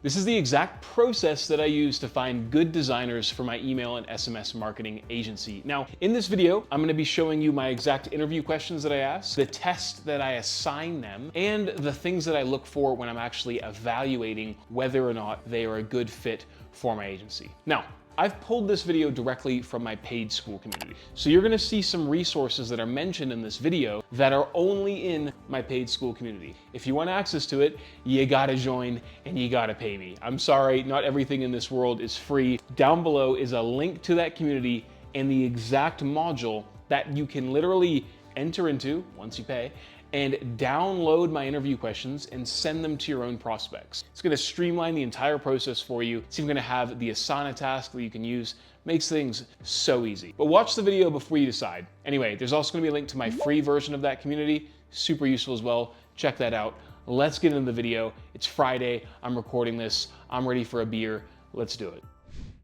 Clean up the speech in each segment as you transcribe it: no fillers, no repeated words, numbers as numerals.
This is the exact process that I use to find good designers for my email and SMS marketing agency. Now, in this video, I'm gonna be showing you my exact interview questions that I ask, the test that I assign them, and the things that I look for when I'm actually evaluating whether or not they are a good fit for my agency. Now, I've pulled this video directly from my paid school community. So you're gonna see some resources that are mentioned in this video that are only in my paid school community. If you want access to it, you gotta join and you gotta pay me. I'm sorry, not everything in this world is free. Down below is a link to that community and the exact module that you can literally enter into once you pay and download my interview questions and send them to your own prospects. It's gonna streamline the entire process for you. It's even gonna have the Asana task that you can use. Makes things so easy. But watch the video before you decide. Anyway, there's also gonna be a link to my free version of that community. Super useful as well. Check that out. Let's get into the video. It's Friday, I'm recording this. I'm ready for a beer. Let's do it.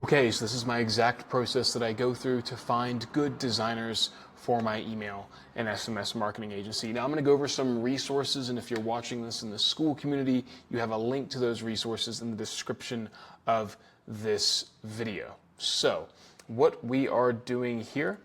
Okay, so this is my exact process that I go through to find good designers for my email and SMS marketing agency. Now I'm gonna go over some resources, and if you're watching this in the school community, you have a link to those resources in the description of this video. So what we are doing here,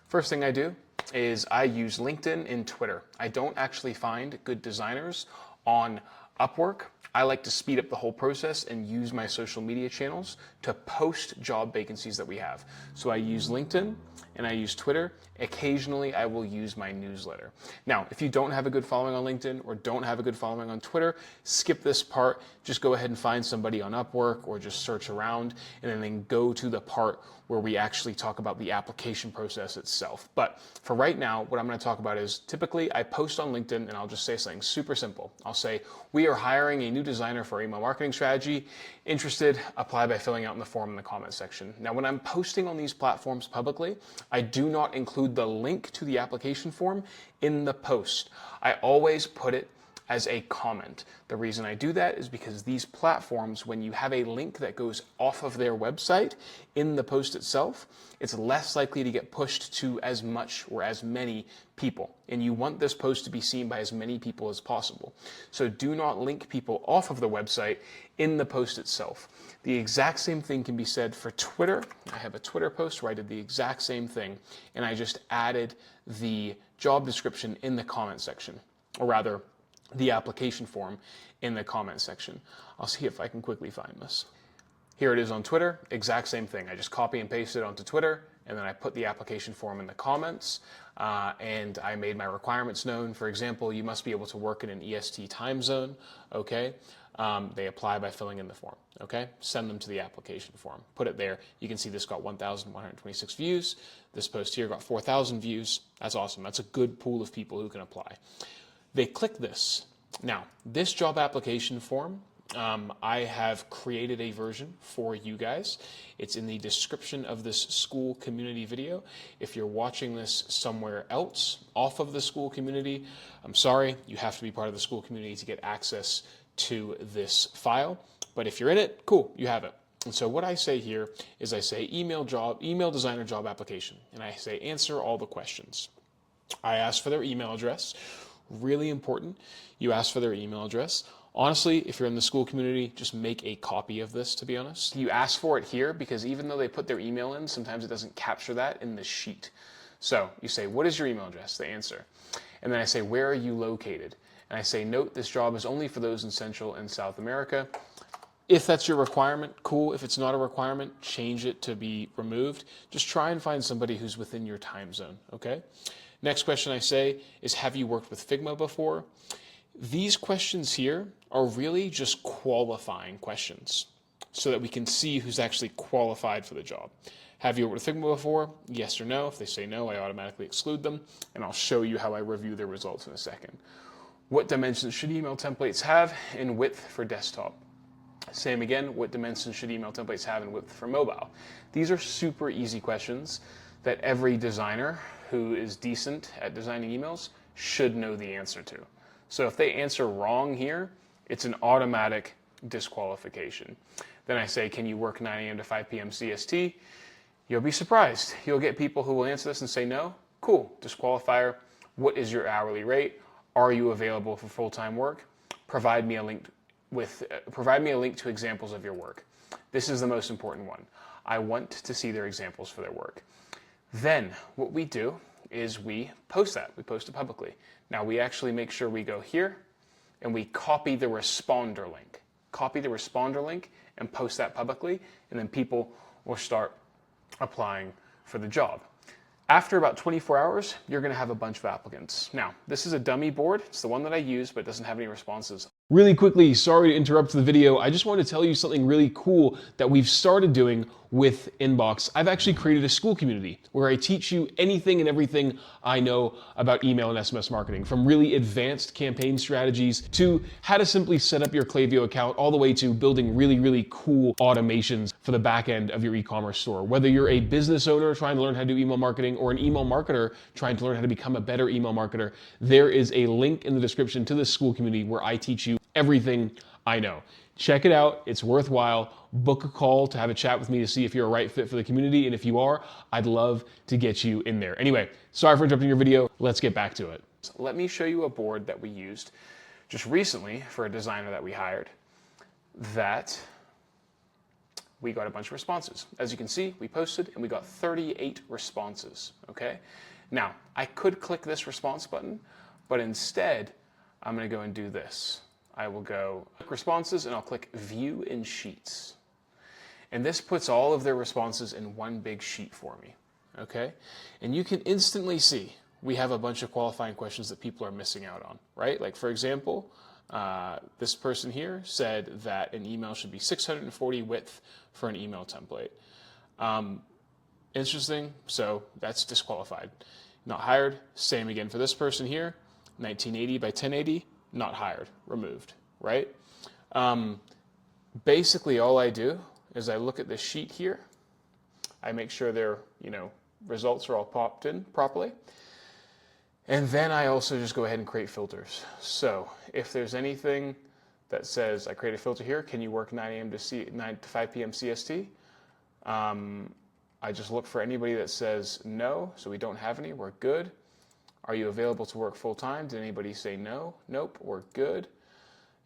first thing I do is I use LinkedIn and Twitter. I don't actually find good designers on Upwork. I like to speed up the whole process and use my social media channels to post job vacancies that we have. So I use LinkedIn and I use Twitter. Occasionally, I will use my newsletter. Now, if you don't have a good following on LinkedIn or don't have a good following on Twitter, skip this part. Just go ahead and find somebody on Upwork or just search around and then go to the part where we actually talk about the application process itself. But for right now, what I'm going to talk about is typically I post on LinkedIn and I'll just say something super simple. I'll say, we are hiring a new designer for email marketing strategy. Interested? Apply by filling out in the form in the comment section. Now, when I'm posting on these platforms publicly, I do not include the link to the application form in the post. I always put it as a comment. The reason I do that is because these platforms, when you have a link that goes off of their website in the post itself, it's less likely to get pushed to as much or as many people. And you want this post to be seen by as many people as possible. So do not link people off of the website in the post itself. The exact same thing can be said for Twitter. I have a Twitter post where I did the exact same thing, and I just added the job description in the comment section, or rather, the application form in the comment section. I'll see if I can quickly find this. Here it is on Twitter, exact same thing. I just copy and paste it onto Twitter, and then I put the application form in the comments, and I made my requirements known. For example, you must be able to work in an EST time zone, okay? They apply by filling in the form, okay? Send them to the application form. Put it there. You can see this got 1,126 views. This post here got 4,000 views. That's awesome. That's a good pool of people who can apply. They click this. Now, this job application form, I have created a version for you guys. It's in the description of this school community video. If you're watching this somewhere else off of the school community, I'm sorry, you have to be part of the school community to get access to this file. But if you're in it, cool, you have it. And so what I say here is I say email designer job application, and I say answer all the questions. I ask for their email address. Really important, you ask for their email address. Honestly, if you're in the school community, just make a copy of this, to be honest. You ask for it here because even though they put their email in, sometimes it doesn't capture that in the sheet. So you say, what is your email address? They answer. And then I say, where are you located? And I say, note, this job is only for those in Central and South America. If that's your requirement, cool. If it's not a requirement, change it to be removed. Just try and find somebody who's within your time zone, okay? Next question I say is, have you worked with Figma before? These questions here are really just qualifying questions so that we can see who's actually qualified for the job. Have you worked with Figma before? Yes or no. If they say no, I automatically exclude them, and I'll show you how I review their results in a second. What dimensions should email templates have in width for desktop? Same again, what dimensions should email templates have in width for mobile? These are super easy questions that every designer who is decent at designing emails should know the answer to. So if they answer wrong here, it's an automatic disqualification. Then I say, can you work 9 a.m. to 5 p.m. CST? You'll be surprised. You'll get people who will answer this and say no. Cool, disqualifier. What is your hourly rate? Are you available for full-time work? Provide me a provide me a link to examples of your work. This is the most important one. I want to see their examples for their work. Then what we do is we post that. We post it publicly. Now we actually make sure we go here and we copy the responder link. Copy the responder link and post that publicly, and then people will start applying for the job. After about 24 hours, you're going to have a bunch of applicants. Now, this is a dummy board. It's the one that I use, but it doesn't have any responses. Really quickly, sorry to interrupt the video. I just wanted to tell you something really cool that we've started doing with Inbox. I've actually created a school community where I teach you anything and everything I know about email and SMS marketing, from really advanced campaign strategies to how to simply set up your Klaviyo account, all the way to building really, really cool automations for the back end of your e-commerce store. Whether you're a business owner trying to learn how to do email marketing or an email marketer trying to learn how to become a better email marketer, there is a link in the description to this school community where I teach you everything I know. Check it out. It's worthwhile. Book a call to have a chat with me to see if you're a right fit for the community. And if you are, I'd love to get you in there. Anyway, sorry for interrupting your video. Let's get back to it. Let me show you a board that we used just recently for a designer that we hired that we got a bunch of responses. As you can see, we posted and we got 38 responses, okay? Now, I could click this response button, but instead, I'm gonna go and do this. I will go click responses and I'll click view in sheets. And this puts all of their responses in one big sheet for me, okay? And you can instantly see we have a bunch of qualifying questions that people are missing out on, right? Like for example, this person here said that an email should be 640 width for an email template. Interesting, so that's disqualified. Not hired. Same again for this person here, 1980 by 1080. Not hired, removed, right? Basically, all I do is I look at this sheet here. I make sure their results are all popped in properly. And then I also just go ahead and create filters. So if there's anything that says, I create a filter here, can you work 9 a.m. to 9 to 5 p.m. CST? I just look for anybody that says no, so we don't have any, we're good. Are you available to work full time? Did anybody say no? Nope, we're good.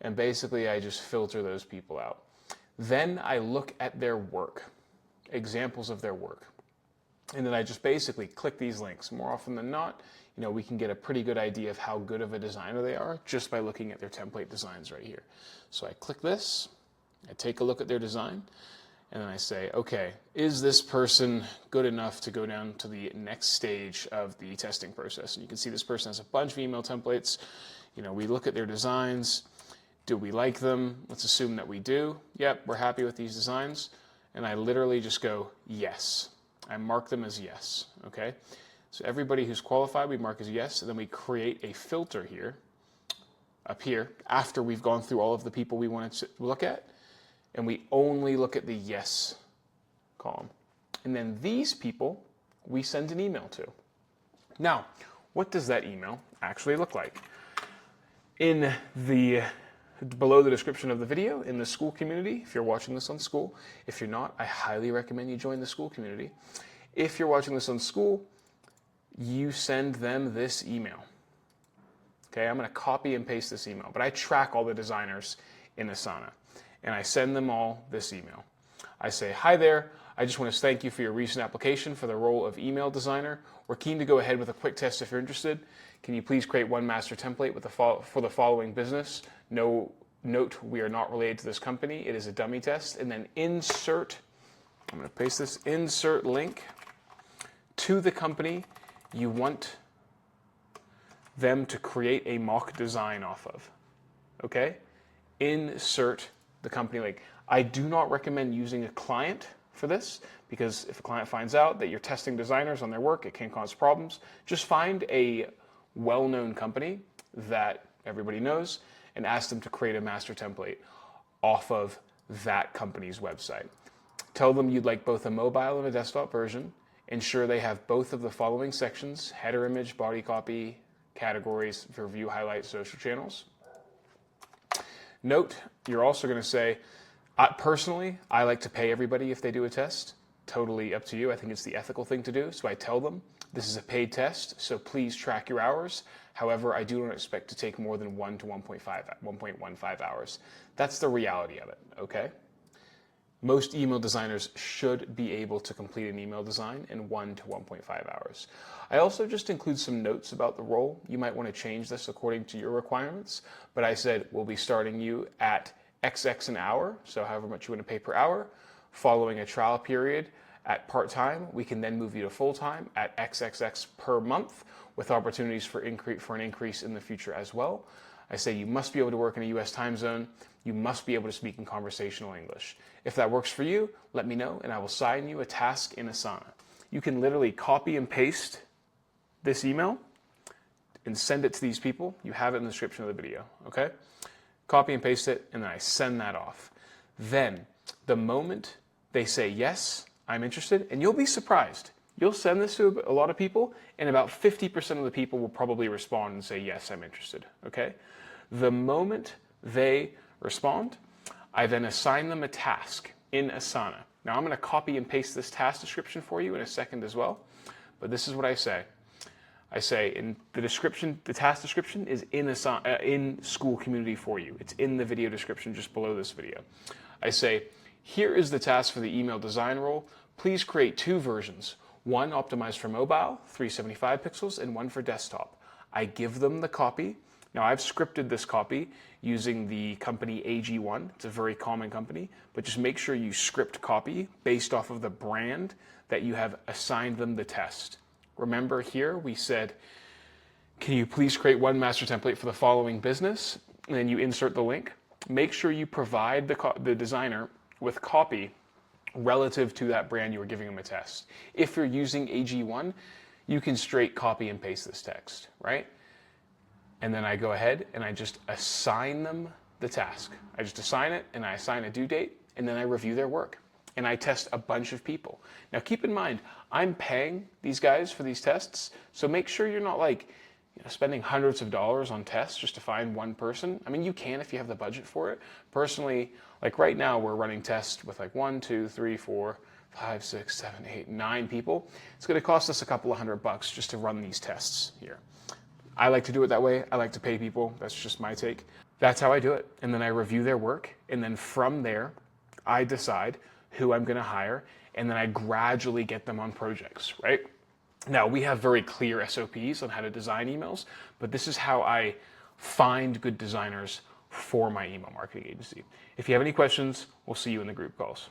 And basically I just filter those people out. Then I look at their work, examples of their work. And then I just basically click these links. More often than not, we can get a pretty good idea of how good of a designer they are just by looking at their template designs right here. So I click this, I take a look at their design, and then I say, okay, is this person good enough to go down to the next stage of the testing process? And you can see this person has a bunch of email templates. We look at their designs. Do we like them? Let's assume that we do. Yep, we're happy with these designs. And I literally just go, yes. I mark them as yes, okay? So everybody who's qualified, we mark as yes, and then we create a filter here, up here, after we've gone through all of the people we wanted to look at. And we only look at the yes column. And then these people, we send an email to. Now, what does that email actually look like? Below the description of the video, in the school community, if you're watching this on school. If you're not, I highly recommend you join the school community. If you're watching this on school, you send them this email. Okay, I'm gonna copy and paste this email, but I track all the designers in Asana. And I send them all this email. I say, hi there, I just want to thank you for your recent application for the role of email designer. We're keen to go ahead with a quick test if you're interested. Can you please create one master template for the following business? Note, we are not related to this company. It is a dummy test. And then insert, I'm going to paste this, insert link to the company you want them to create a mock design off of. Okay? Insert the company link. I do not recommend using a client for this, because if a client finds out that you're testing designers on their work, it can cause problems. Just find a well-known company that everybody knows and ask them to create a master template off of that company's website. Tell them you'd like both a mobile and a desktop version. Ensure they have both of the following sections: header image, body copy, categories for view, highlight, social channels. Note, you're also going to say, personally, I like to pay everybody if they do a test. totally up to you. I think it's the ethical thing to do. So I tell them, this is a paid test, so please track your hours. However, I do not expect to take more than 1 to 1.15 hours. That's the reality of it, okay? Most email designers should be able to complete an email design in 1 to 1.5 hours. I also just include some notes about the role. You might want to change this according to your requirements, but I said we'll be starting you at XX an hour, so however much you want to pay per hour. Following a trial period at part-time, we can then move you to full-time at XXX per month with opportunities for an increase in the future as well. I say you must be able to work in a US time zone. You must be able to speak in conversational English. If that works for you, let me know and I will assign you a task in Asana. You can literally copy and paste this email and send it to these people. You have it in the description of the video, okay? Copy and paste it, and then I send that off. Then, the moment they say, yes, I'm interested, and you'll be surprised. You'll send this to a lot of people, and about 50% of the people will probably respond and say, yes, I'm interested, okay? The moment they respond, I then assign them a task in Asana. Now, I'm going to copy and paste this task description for you in a second as well, but this is what I say. I say in the description, the task description is in Asana, in School Community for you. It's in the video description just below this video. I say, here is the task for the email design role. Please create 2 versions. One optimized for mobile, 375 pixels, and one for desktop. I give them the copy. Now I've scripted this copy using the company AG1. It's a very common company, but just make sure you script copy based off of the brand that you have assigned them the test. Remember here we said, can you please create one master template for the following business? And then you insert the link. Make sure you provide the designer with copy relative to that brand you were giving them a test. If you're using AG1, you can straight copy and paste this text, right? And then I go ahead and I just assign them the task. I just assign it and I assign a due date and then I review their work. And I test a bunch of people. Now keep in mind, I'm paying these guys for these tests, so make sure you're not like spending hundreds of dollars on tests just to find one person. I mean, you can if you have the budget for it. Personally, like right now, we're running tests with like 1, 2, 3, 4, 5, 6, 7, 8, 9 people. It's going to cost us a couple of $100 just to run these tests here. I like to do it that way. I like to pay people. That's just my take. That's how I do it. And then I review their work. And then from there, I decide who I'm going to hire. And then I gradually get them on projects, right? Now, we have very clear SOPs on how to design emails, but this is how I find good designers for my email marketing agency. If you have any questions, we'll see you in the group calls.